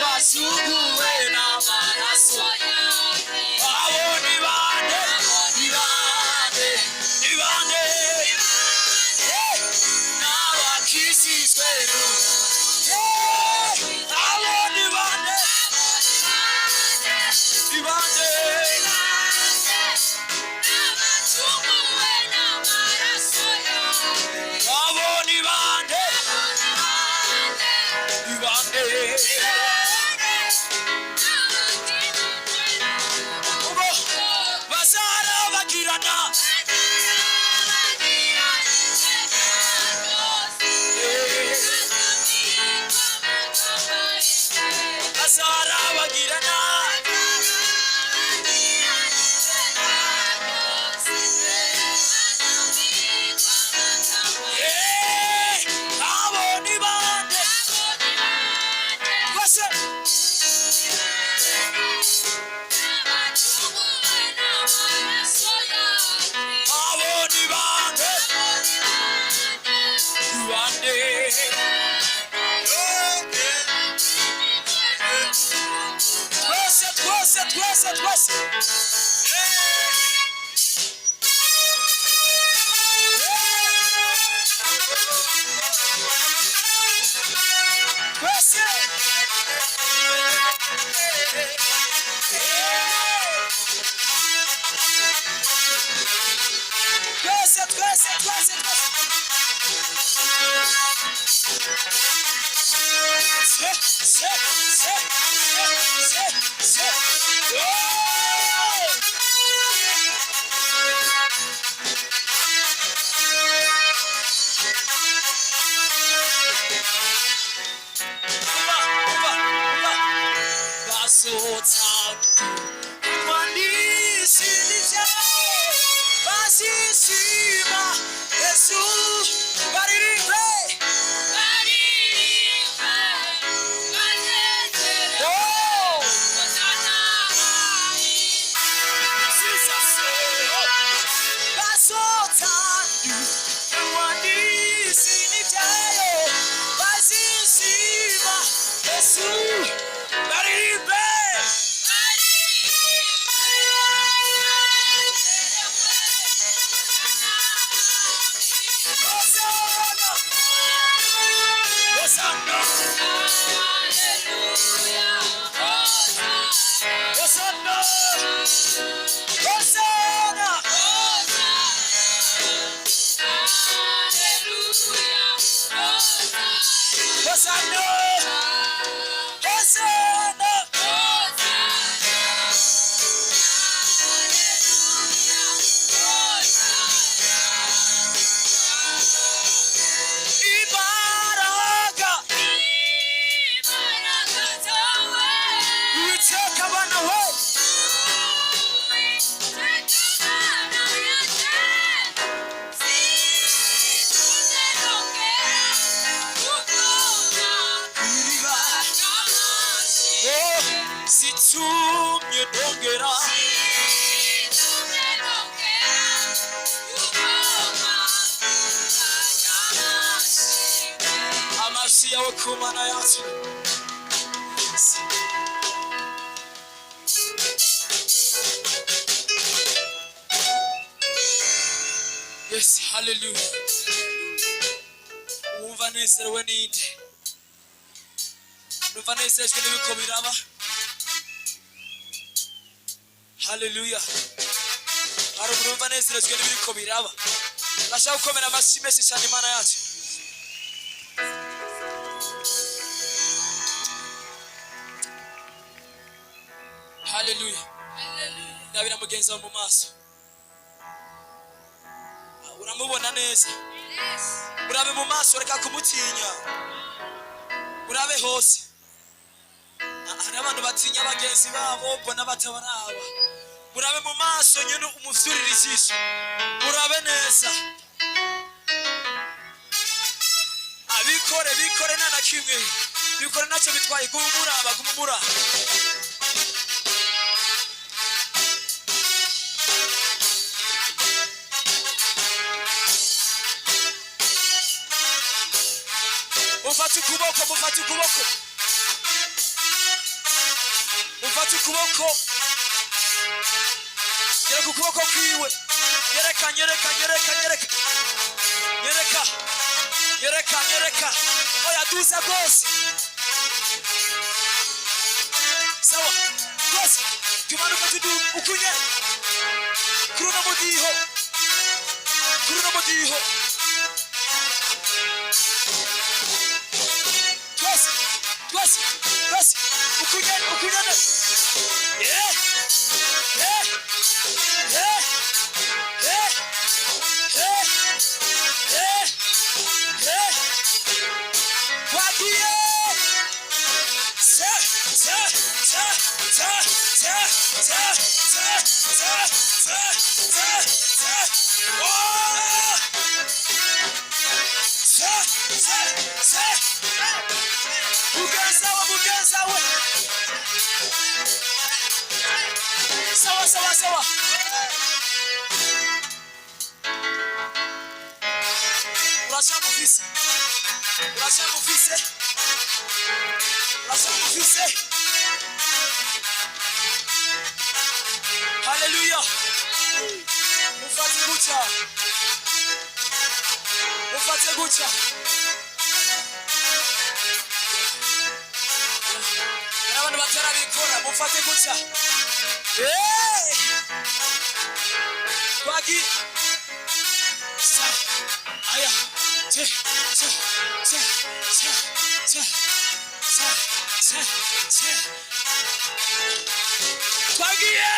basuguwe n'amaraso yawe. Abo ni bande, ni bande, ni bande, n'abakijijwe n'ubuntu. Abo ni bande, ni bande, n'abacunguwe n'amaraso yawe. Abo ni bande, ni bande, ubwo bazarabagirana, bazarabagirana. Abo ni bande, bose abo ni bande, ni bande, twese twese twese twese. Yes, hallelujah. Umva nezerewe ninde? Umva nezerejwe n'ibiko biraba? Hallelujah. Hari umva nezerejwe n'ibiko biraba? Ndashaka gukomera amashyi menshi cyane Imana yacu. Hallelujah. Ndabira mugenzi wawe mu maso. Uramubona neza. Urabe mu maso reka kumutinya. Urabe hose. Hari abantu batinya bagenzi babo bona batabaraba. Urabe mu maso nyene umufyurira ijisho. Urabe neza. Bikore nana kimwe. Bikore nacyo bitwaye gumumura. Mufate ukuboko. fata ukuboko yereka ukuboko kwiwe yereka oya duza rwose sawa rwose tumanuka tuduga ukunye kuri uno mudiho twese ukunyane wagiye mugenzawe sawa uracamufise haleluya mufate gutya n'abantu batarabikora mufate gutya twagi aya twagiye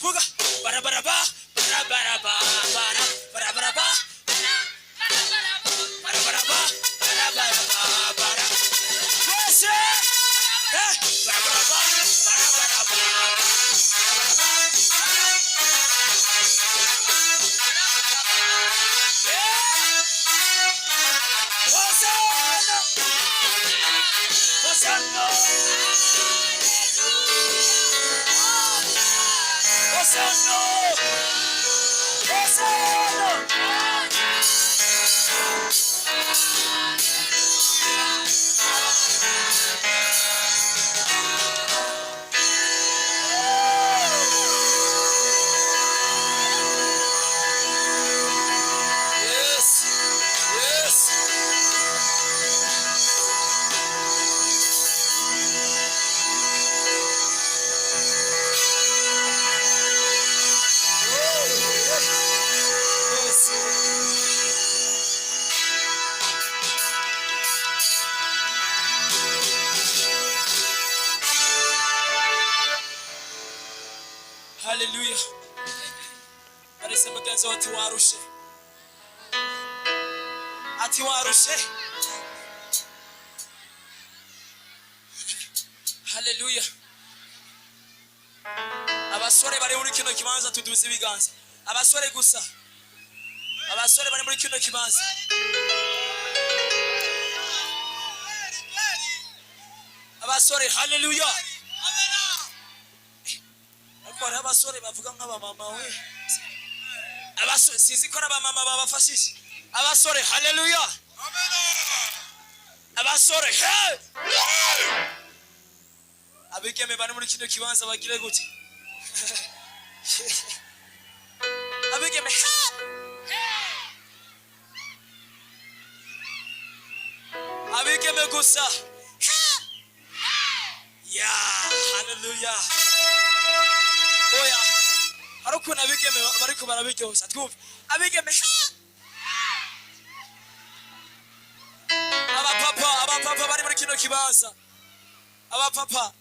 vuga barabaraba barabaraba barabaraba barabaraba barabaraba twese barabaraba barabaraba Hallelujah. Arisema mugenzi wati warushe. Ati warushe. Hallelujah. Abasore bari muri kino kibanza tuduze ibiganza. Abasore gusa. Abasore bari muri kino kibanza. abasore haleluya ariko hari abasore bavuga nk'aba mama we abasore sizi ko aba mama babafashije abasore haleluya abasore hey abigeme bari muri kino kibanza bagire gute abigeme abigeme gusa ya haleluya oya ariko nabigeme bariko barabiryoshya twumve abigeme abapapa bari muri kino kibanza abapapa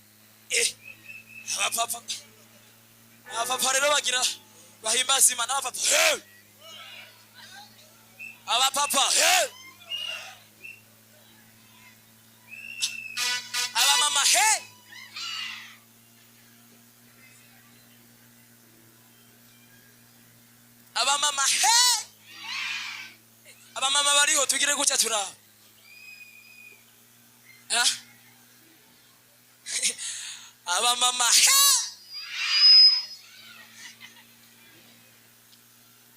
abapapa rero bagira bahimbaza Imana abapapa abamama abamama bariho tugire gutya turaba abamama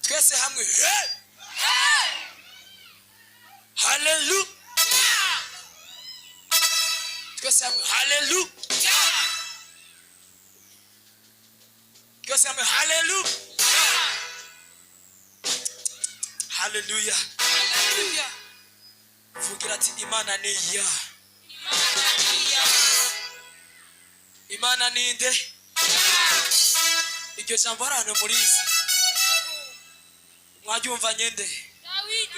twese hamwe haleluya twese hamwe haleluya twese hamwe haleluya haleluya vugira ati Imana ni ya Imana ninde iryo jambo harano murizi mwabyumva nyende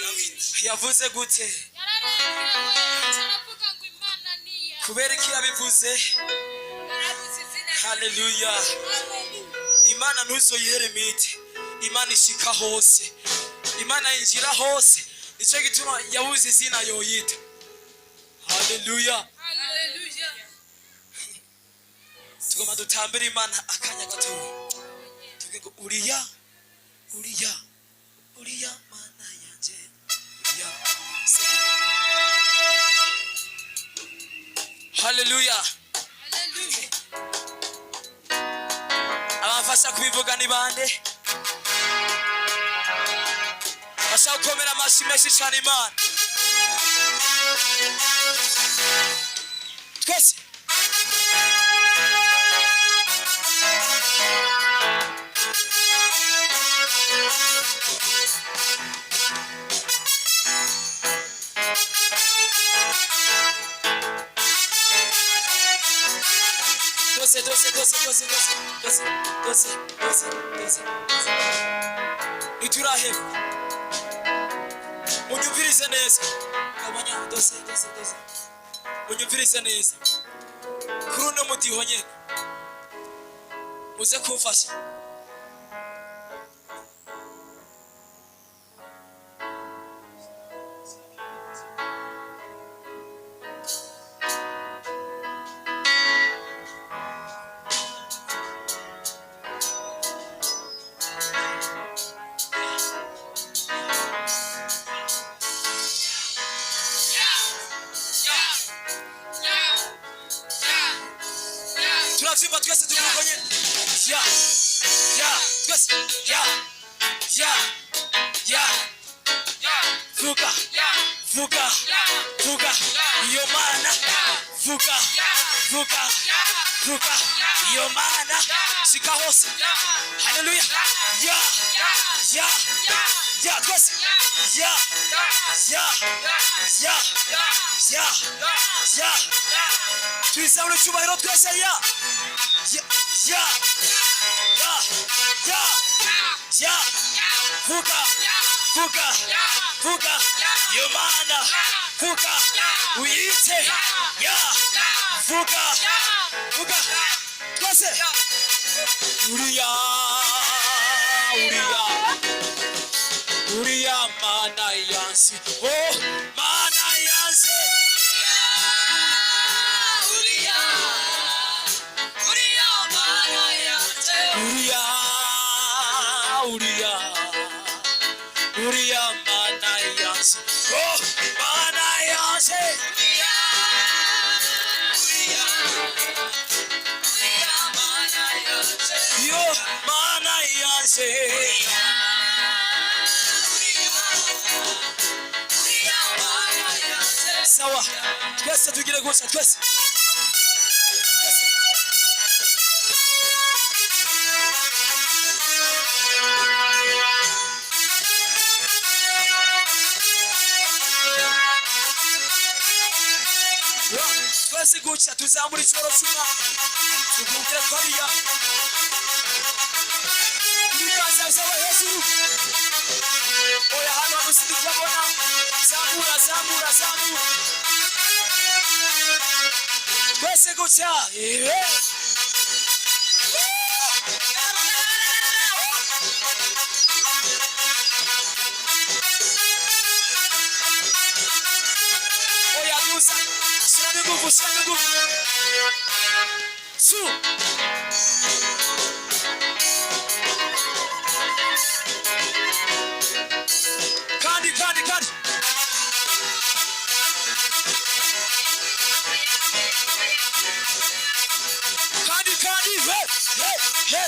Dawidi yavuze gute kubera iki yabivuze haleluya Imana ntuzoyihere mite Imana ishika hose Imana injira hose nicyo gituma yabuze izina yoyita haleluya tugoma dutambira Imana akanya gato tugiye uriya Mana yanje ya haleluya abafasha kubivuga ni bande bashaka gukomera amashyi menshi cyane Imana twese ituraheba unyumvirize neza kabanya dose unyumvirize neza kuri uno mudiho nyene uze kumfasha tunavyumva twese tumukonye twese vuga iyo Mana vuga iyo Mana shika hose haleluya twese tuisaule cyubahiro twese vuga iyo Mana vuga uyite vuga twese uriya Mana yansi Mana yansi uriya Mana yansi Mana yansi yo mana yanjye sawa twese tugire gutya twese twese gutya tuzamura icyoro cy'umwami tugubwire kwariya ibiganza byawe hejuru oya hano musidi kubabona zamura zamura zamura twese gutya oya duza shyiramo ingufu shyiramo ingufu su kandi kandi kandi kandi kandi he he he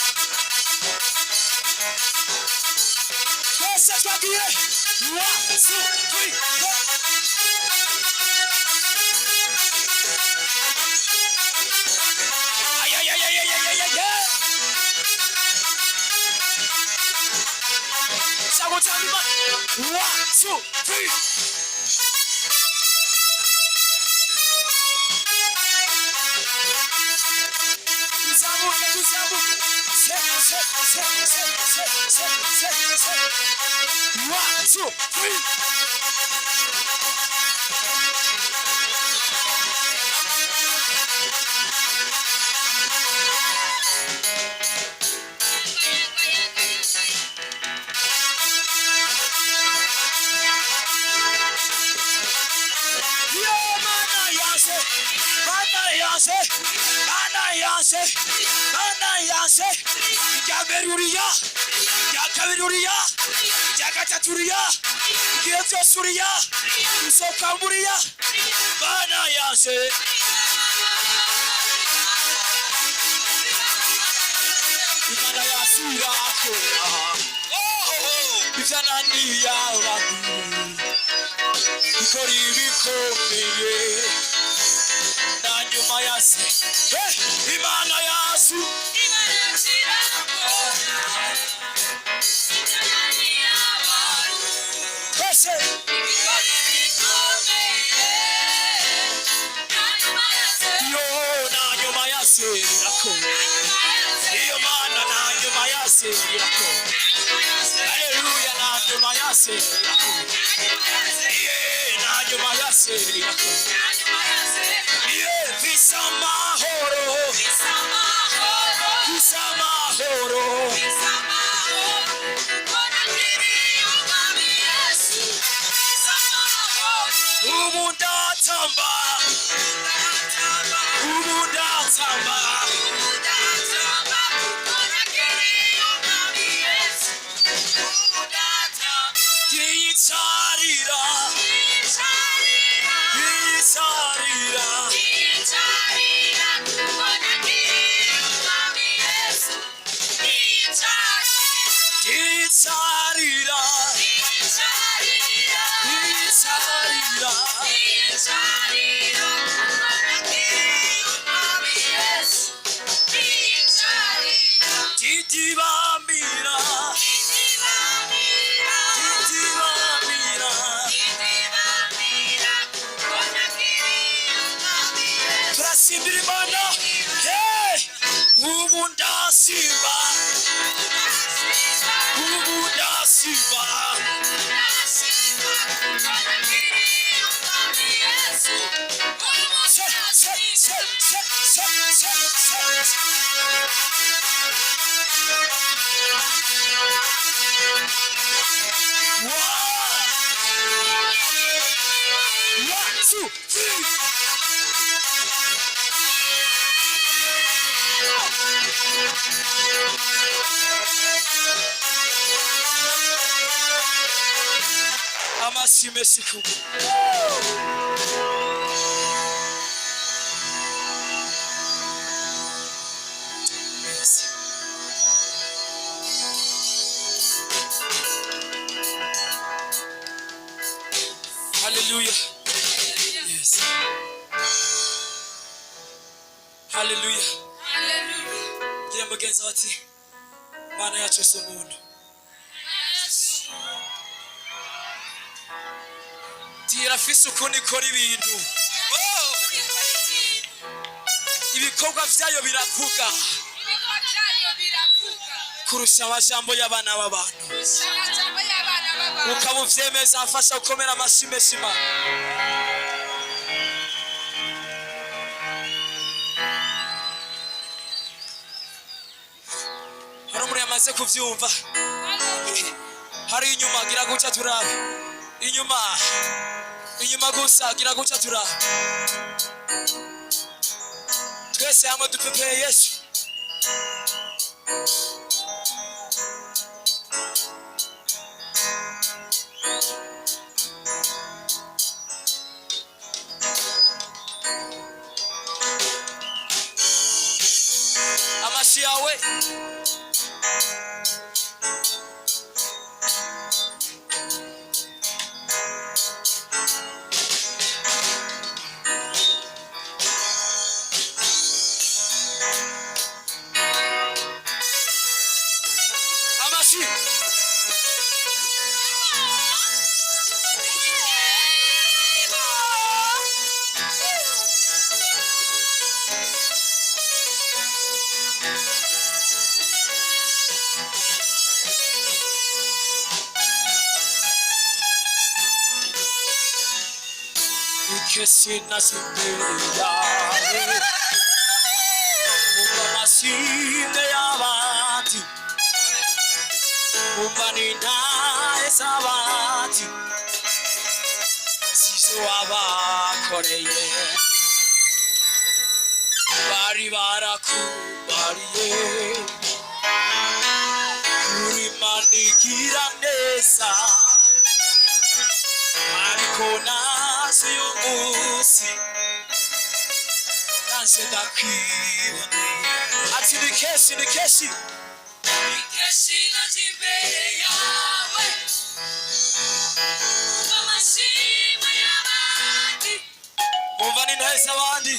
twese twagiye 1 2 3 go One, two, three. One, two, three. Jaberuriya, Jakaburiya, Jakaturiya, Gietosuriya, Sokamburiya, Bana yase. Bana yasura ko. Bijanani ya wadu. Bikori bikomeye. Nanyuma yase. Imana yasu. Hallelujah, nanyuma yase. Nanyuma yase. Visama horo. Visama horo. Ubunda tamba. Ubunda tamba. Sarira, Sarira, Amasi Mexico. Yes. Hallelujah. Yes. Hallelujah. Hallelujah. Gira mugenzi wati Mana yacu si umuntu. Tirafise ukundi ikora ibintu. Ibikorwa vyayo biravuga. Kurusha amajambo y'abana b'abantu. Ukaba uvyemeza afasha gukomera amashyi menshi Imana. Hari umuntu yamaze kuvyumva. Hari inyuma gira guca turabe. Inyuma gusa gira guca turabe. Twese hamwe dupepeye Yesu. Amashi yawe amashi Ikesi nasimbere Umasinde y'abandi Umanina esabandi Sizo abakoreye Bari barakubariye Kuri manigira neza Ariko nasi y'umunsi Nanje ndakwiboneye Ati ni keshi Ikesi naje imbere yawe Amashimwe y'abandi Umva ni ntahise abandi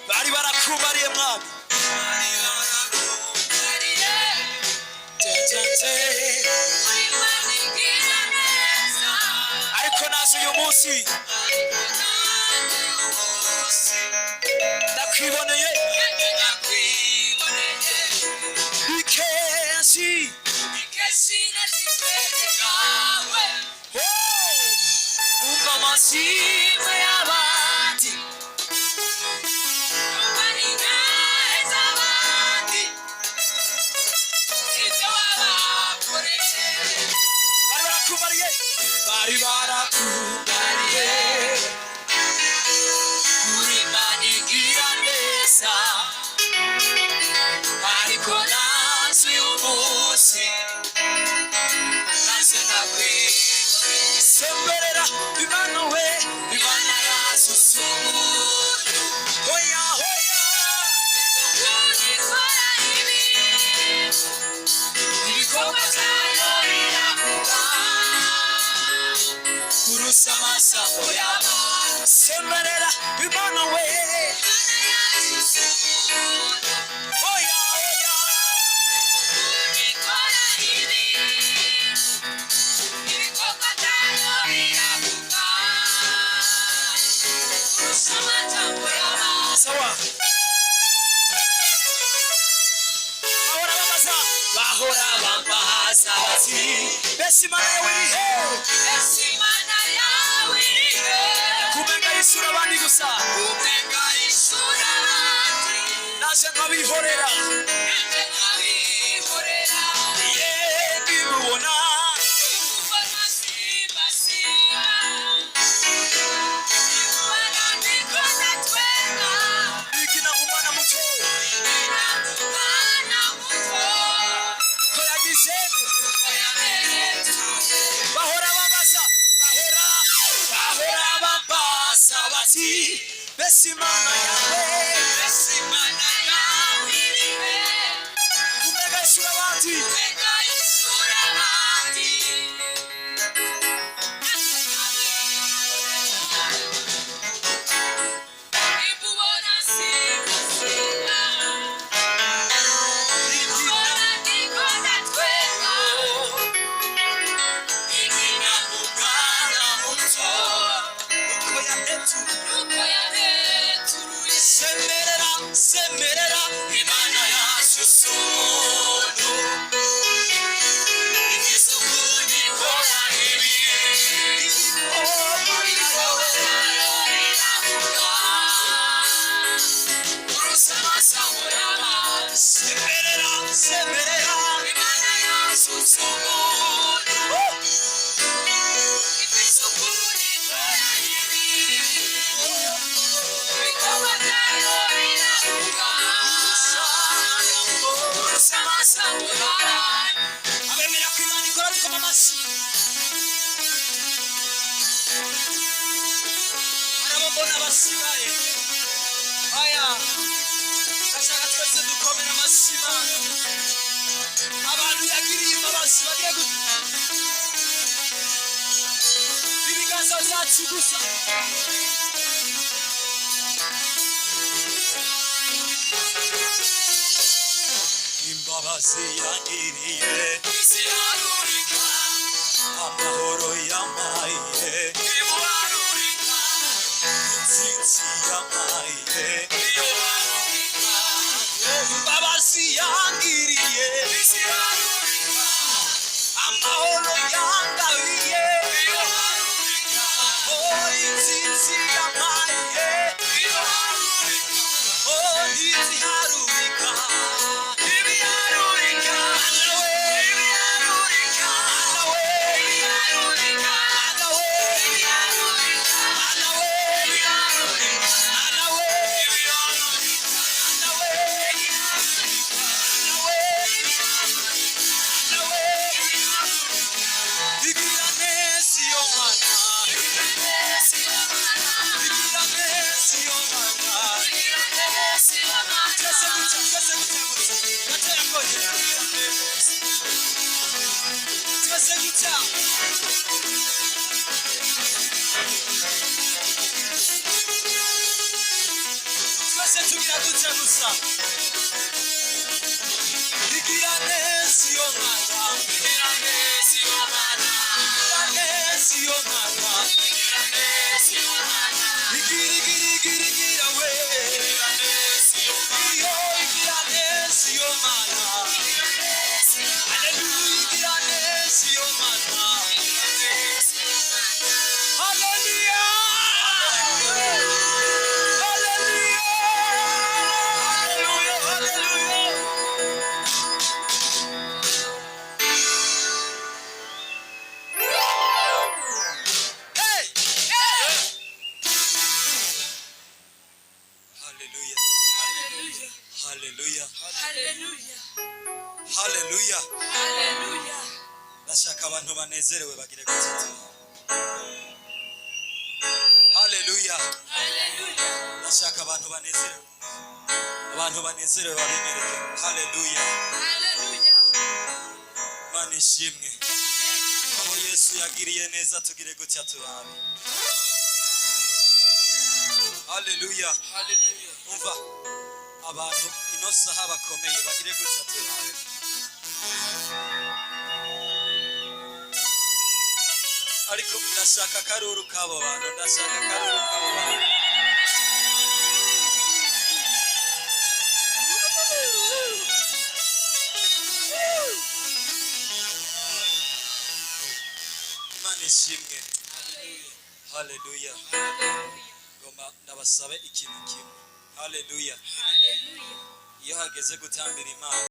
Bari barakubariye mwami Ariko naje uyu munsi Ndakwiboneye Ikesi naje imbere yawe Umva amashimwe y'abandi Bari barakubariye Kuri manigira neza Ariko nasi y'umunsi Nase ndakwiboneye Semberera Imana we Imana yasusumu Hoya Unikora ibikorwa vyayo biravuga Kurusha amasambo y'abantu Semberera Imana we Hoya Unikora ibikorwa vyayo biravuga Kurusha amasambo y'abantu Sawa Bahora bambaza bati Besi Imana yawe irihe Kumenga isura abandi gusa Naje nkabihorera Ndimubona Bigina umwana muto Uko yagize Bahora bambaza bati Besi Imana yawe irihe Kumega isura abandi semerera imana yacu sunu igisukuni kora ibi semerera semerera imana yacu sunu abemera ko imana ikora bikoma amashyi arababona basigaye aya ndashaka twese dukomera amashyi imana abantu yagiriye imbabazi bagire gute ibiganza byacu gusa imbabazi yangiriye zirarurika amahoro yamaye ibuharurika intsinzi yamaye ibuharurika imbabazi yangiriye zirarurika amahoro yangabiye ibuharurika oh intsinzi yamaye ibuharurika oh ntiziharurika Hallelujah. Hallelujah. Ndashaka abantu banezerewe bagire gutya. Hallelujah. Hallelujah. Ndashaka abantu banezerewe. Abantu banezerewe babemerere. Hallelujah. Hallelujah. Mana ishimwe. Aho Yesu yagiriye neza tugire gutya turabe. Hallelujah. Hallelujah. Umva abantu ino saha bakomeye bagire gutya turabe. Ariko ndashaka karuru kabo bantu ndashaka karuru kabo bantu Imana ishimwe. Hallelujah. Ngoma ndabasabe ikintu kimwe. Hallelujah. Iyo hageze gutambira Imana